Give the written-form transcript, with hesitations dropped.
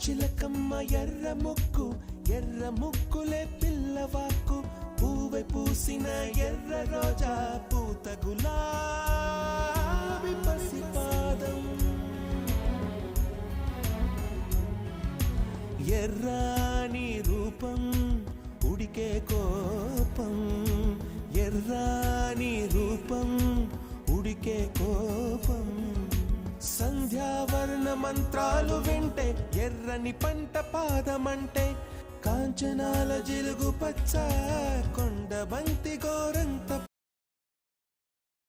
చిలకమ్మ ఎర్ర ముక్కులే పిల్లవాకు పూవె పూసిన ఎర్ర రోజా పూత గులాబీ పసిపాదం ఎర్రాని రూపం ఉడికే కోపం ఎర్రాని రూపం ఉడికే కోపం సంధ్యావర్ణ మంత్రాలు వింటే ఎర్రని పంట పాదమంటే కాంచనాల జిలుగు పచ్చ కొండ బంతి గోరంత